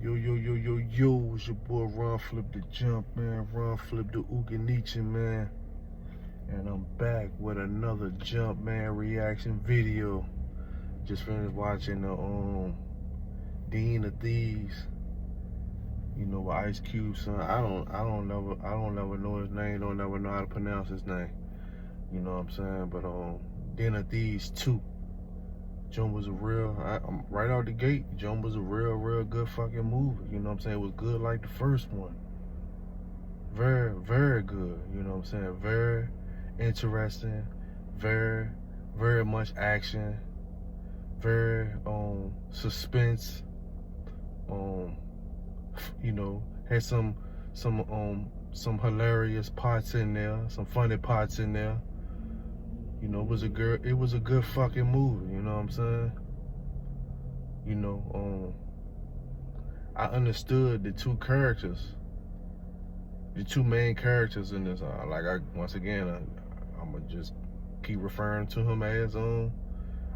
Yo, yo, yo, yo, yo, it's your boy Ron Flip the Jump, man. Ron Flip the Uganichi, man. And I'm back with another Jump, man, reaction video. Just finished watching the Dean of Thieves. You know, with Ice Cube, son. I don't never know his name. Don't never know how to pronounce his name. You know what I'm saying? But Dean of Thieves 2. Jump was a right out the gate, Jump was a real good fucking movie. You know what I'm saying? It was good like the first one. Very, very good. You know what I'm saying? Very interesting. Very much action. Very suspense. You know, had some hilarious parts in there, some funny parts in there. You know, it was a good fucking movie, you know what I'm saying? You know, I understood the two main characters in this. Once again, I'm gonna just keep referring to him as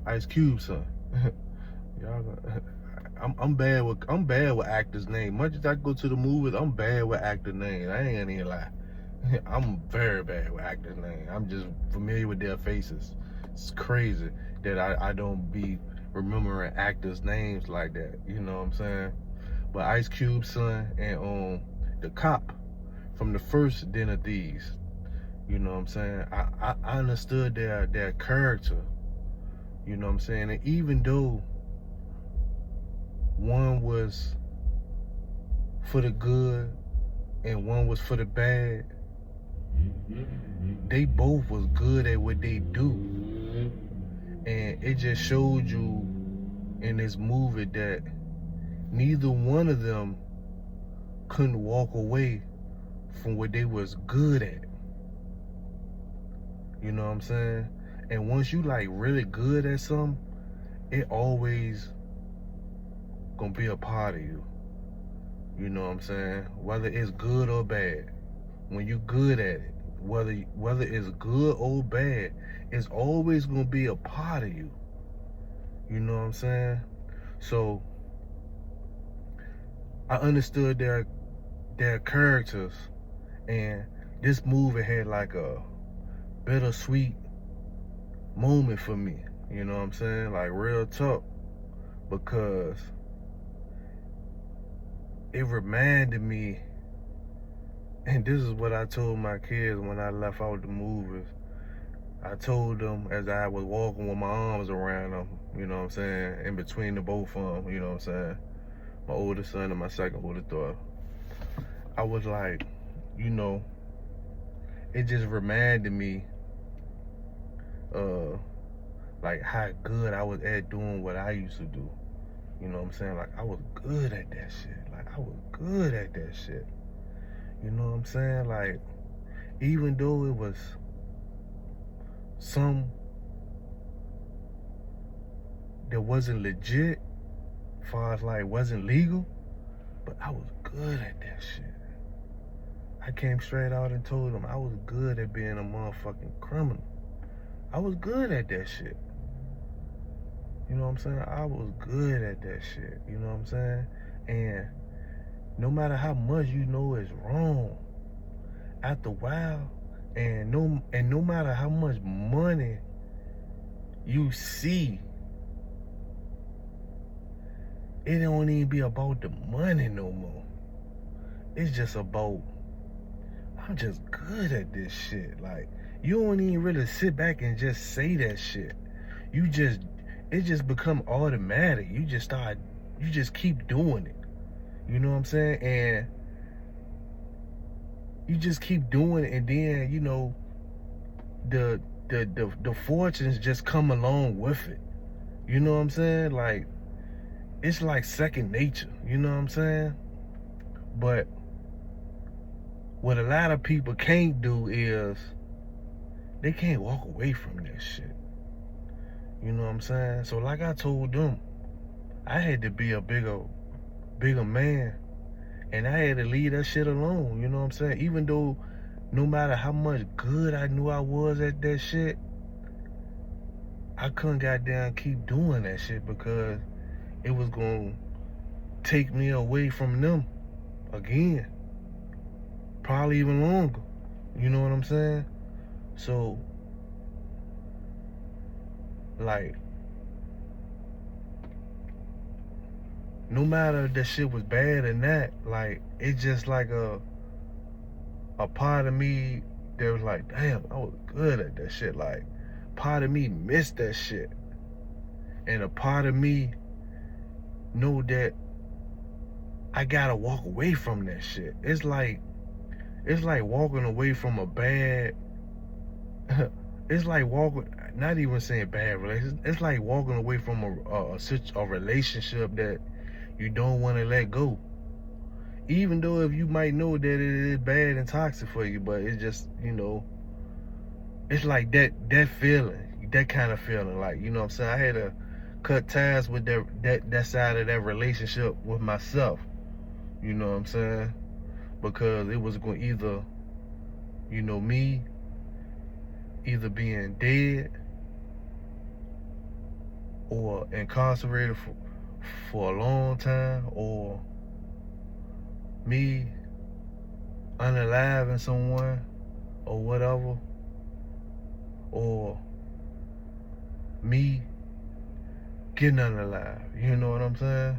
Ice Cube, son. Y'all, I'm bad with actors' names. Much as I go to the movies, I'm bad with actor names. I ain't gonna even lie. I'm very bad with actors' names. I'm just familiar with their faces. It's crazy that I don't be remembering actors' names like that. You know what I'm saying? But Ice Cube's son and the cop from the first Den of Thieves. You know what I'm saying? I understood their character. You know what I'm saying? And even though one was for the good and one was for the bad, they both was good at what they do. And it just showed you in this movie that neither one of them couldn't walk away from what they was good at. You know what I'm saying? And once you like really good at something, it always gonna be a part of you. You know what I'm saying? Whether it's good or bad, when you good at it, whether it's good or bad, it's always gonna be a part of you. You know what I'm saying? So I understood their characters, and this movie had like a bittersweet moment for me. You know what I'm saying? Like real talk, because it reminded me. And this is what I told my kids when I left out the movies. I told them as I was walking with my arms around them, you know what I'm saying, in between the both of them, you know what I'm saying, my oldest son and my second oldest daughter. I was like, you know, it just reminded me like how good I was at doing what I used to do. You know what I'm saying? Like I was good at that shit. Like I was good at that shit. You know what I'm saying? Like, even though it was some that wasn't legit, as far as like wasn't legal, but I was good at that shit. I came straight out and told them I was good at being a motherfucking criminal. I was good at that shit. You know what I'm saying? I was good at that shit. You know what I'm saying? And no matter how much you know is wrong, after a while, and no matter how much money you see, it don't even be about the money no more. It's just about, I'm just good at this shit. Like, you don't even really sit back and just say that shit. It just become automatic. You just keep doing it. You know what I'm saying? And you just keep doing it, and then, you know, the fortunes just come along with it. You know what I'm saying? Like, it's like second nature. You know what I'm saying? But what a lot of people can't do is they can't walk away from that shit. You know what I'm saying? So like I told them, I had to be a bigger man, and I had to leave that shit alone. You know what I'm saying? Even though no matter how much good I knew I was at that shit, I couldn't goddamn keep doing that shit because it was going take me away from them again. Probably even longer. You know what I'm saying? So, like, no matter if that shit was bad or not, like, it's just like a part of me that was like, damn, I was good at that shit. Like, part of me missed that shit. And a part of me know that I gotta walk away from that shit. It's like walking away from a bad it's like walking, not even saying bad relationship, it's like walking away from a relationship that you don't want to let go. Even though if you might know that it is bad and toxic for you, but it's just, it's like that feeling, that kind of feeling. Like, you know what I'm saying? I had to cut ties with that side of that relationship with myself. You know what I'm saying? Because it was going to either, me either being dead or incarcerated for a long time, or me unaliving someone or whatever, or me getting unalive. You know what I'm saying?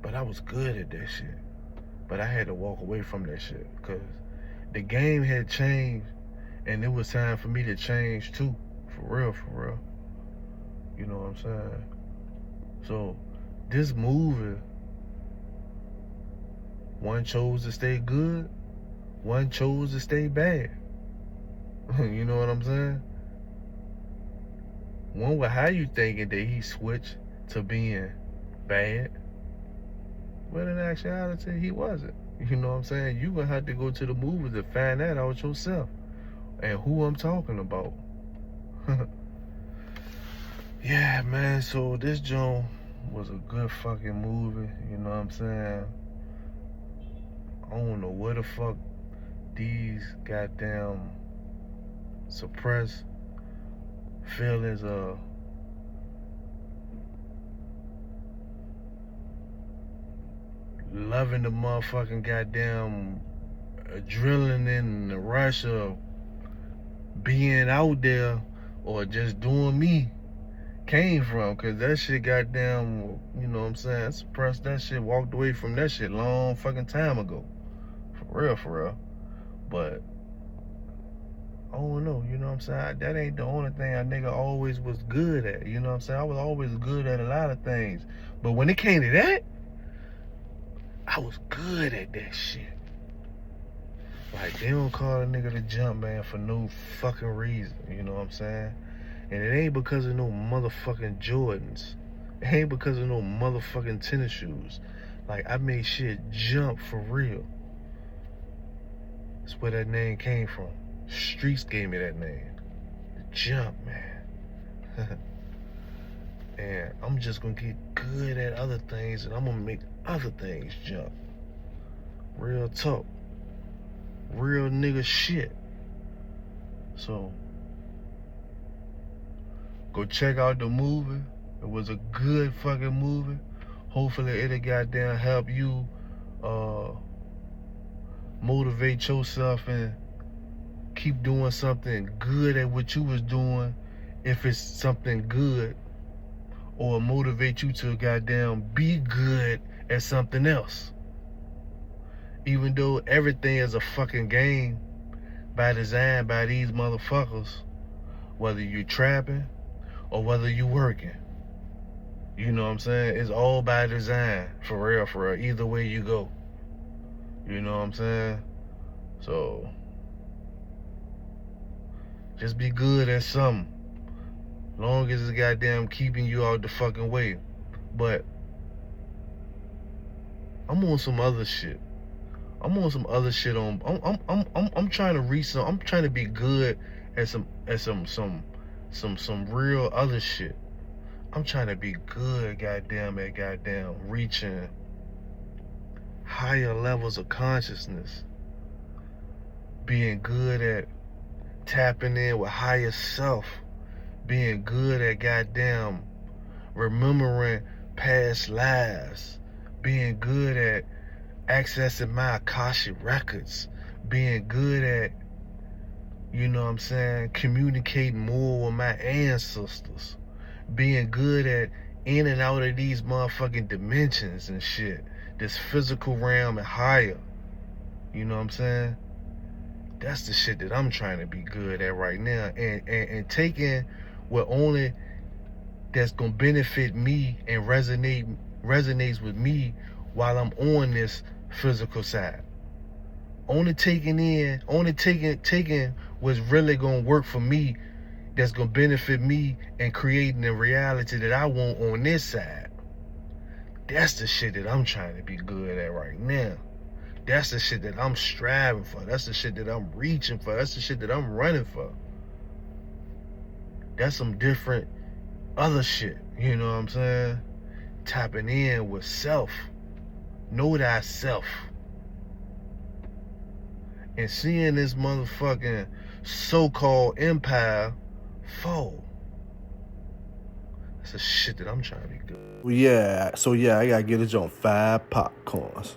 But I was good at that shit. But I had to walk away from that shit because the game had changed, and it was time for me to change too. For real. You know what I'm saying? So this movie, one chose to stay good, one chose to stay bad. You know what I'm saying? One was how you thinking that he switched to being bad, but in actuality, he wasn't. You know what I'm saying? You gonna have to go to the movies to find that out yourself and who I'm talking about. Yeah, man, so this joint was a good fucking movie, you know what I'm saying? I don't know where the fuck these goddamn suppressed feelings of loving the motherfucking goddamn adrenaline and the rush of being out there or just doing me came from, because that shit goddamn, you know what I'm saying, suppressed that shit, walked away from that shit long fucking time ago. For real. But I don't know, you know what I'm saying? That ain't the only thing a nigga always was good at, you know what I'm saying? I was always good at a lot of things. But when it came to that, I was good at that shit. Like, they don't call a nigga the jump man for no fucking reason, you know what I'm saying? And it ain't because of no motherfucking Jordans. It ain't because of no motherfucking tennis shoes. Like, I made shit jump for real. That's where that name came from. Streets gave me that name. The jump, man. And I'm just gonna get good at other things, and I'm gonna make other things jump. Real talk. Real nigga shit. So, go check out the movie. It was a good fucking movie. Hopefully it'll goddamn help you motivate yourself and keep doing something good at what you was doing, if it's something good, or motivate you to goddamn be good at something else. Even though everything is a fucking game by design by these motherfuckers, whether you trapping or whether you working. You know what I'm saying? It's all by design, for real, either way you go. You know what I'm saying? So, just be good at something. Long as it's goddamn keeping you out the fucking way. But I'm on some other shit. I'm trying to reach some. I'm trying to be good at some real other shit. I'm trying to be good, goddamn, at goddamn reaching higher levels of consciousness. Being good at tapping in with higher self. being good at goddamn remembering past lives, being good at accessing my Akashic records, being good at, you know what I'm saying, communicating more with my ancestors, being good at in and out of these motherfucking dimensions and shit, this physical realm and higher. You know what I'm saying? That's the shit that I'm trying to be good at right now, and taking what only that's gonna benefit me and resonates with me while I'm on this physical side. Only taking what's really gonna work for me, that's gonna benefit me and creating the reality that I want on this side. That's the shit that I'm trying to be good at right now. That's the shit that I'm striving for. That's the shit that I'm reaching for. That's the shit that I'm running for. That's some different other shit, you know what I'm saying? Tapping in with self. Know thyself. And seeing this motherfucking so-called empire fall. That's the shit that I'm trying to be good. Well, yeah, so yeah, I gotta get it on 5 popcorns.